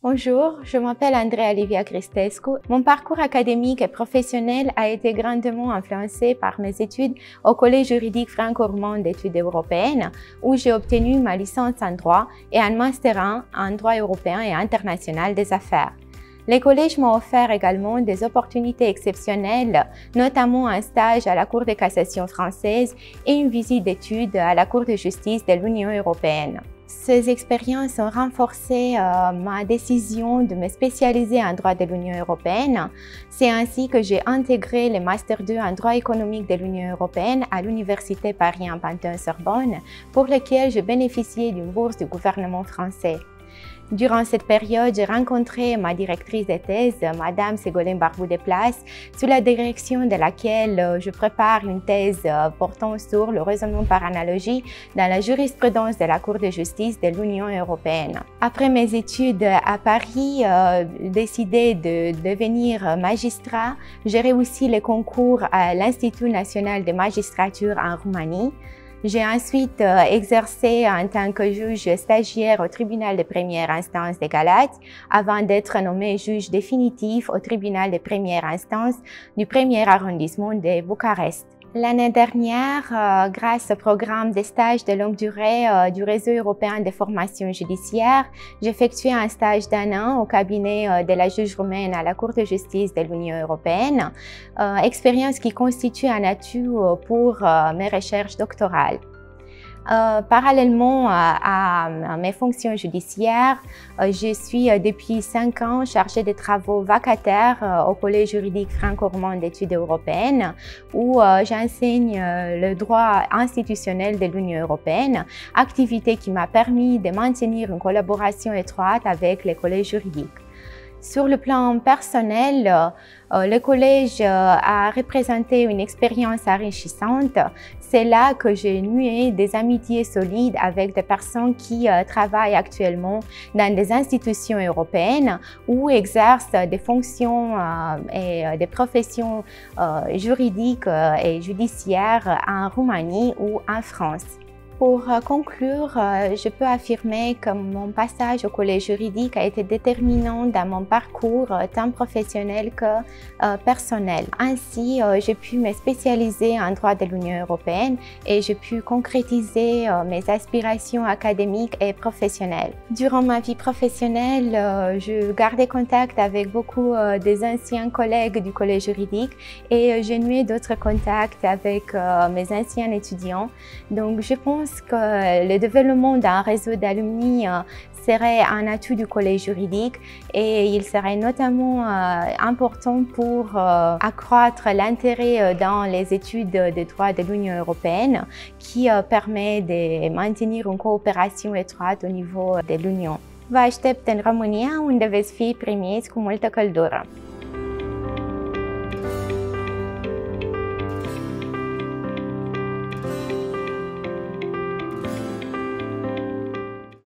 Bonjour, je m'appelle Andrea Livia Cristescu. Mon parcours académique et professionnel a été grandement influencé par mes études au Collège juridique franco-roumain d'études européennes, où j'ai obtenu ma licence en droit et un master 1 en droit européen et international des affaires. Les collèges m'ont offert également des opportunités exceptionnelles, notamment un stage à la Cour de cassation française et une visite d'études à la Cour de justice de l'Union européenne. Ces expériences ont renforcé ma décision de me spécialiser en droit de l'Union européenne. C'est ainsi que j'ai intégré le Master 2 en droit économique de l'Union européenne à l'Université Paris-Panthéon-Sorbonne, pour lequel je bénéficiais d'une bourse du gouvernement français. Durant cette période, j'ai rencontré ma directrice de thèse, Madame Ségolène Barbou-Desplaces, sous la direction de laquelle je prépare une thèse portant sur le raisonnement par analogie dans la jurisprudence de la Cour de justice de l'Union européenne. Après mes études à Paris, décidé de devenir magistrat, j'ai réussi le concours à l'Institut national de magistrature en Roumanie. J'ai ensuite exercé en tant que juge stagiaire au tribunal de première instance de Galați, avant d'être nommé juge définitif au tribunal de première instance du premier arrondissement de Bucarest. L'année dernière, grâce au programme de stages de longue durée du réseau européen de formation judiciaire, j'ai effectué un stage d'1 an au cabinet de la juge roumaine à la Cour de justice de l'Union européenne, expérience qui constitue un atout pour mes recherches doctorales. Parallèlement à mes fonctions judiciaires, je suis depuis 5 ans chargée de travaux vacataires au Collège juridique franco-roumain d'études européennes, où j'enseigne le droit institutionnel de l'Union européenne, activité qui m'a permis de maintenir une collaboration étroite avec les collèges juridiques. Sur le plan personnel, le collège a représenté une expérience enrichissante. C'est là que j'ai noué des amitiés solides avec des personnes qui travaillent actuellement dans des institutions européennes ou exercent des fonctions et des professions juridiques et judiciaires en Roumanie ou en France. Pour conclure, je peux affirmer que mon passage au collège juridique a été déterminant dans mon parcours tant professionnel que personnel. Ainsi, j'ai pu me spécialiser en droit de l'Union européenne et j'ai pu concrétiser mes aspirations académiques et professionnelles. Durant ma vie professionnelle, je gardais contact avec beaucoup des anciens collègues du collège juridique et j'ai noué d'autres contacts avec mes anciens étudiants. Donc, je pense que le développement d'un réseau d'alumni serait un atout du collège juridique et il serait notamment important pour accroître l'intérêt dans les études de droit de l'Union européenne qui permet de maintenir une coopération étroite au niveau de l'Union. Vă aștept în România, unde veți fi primiți cu multă căldură.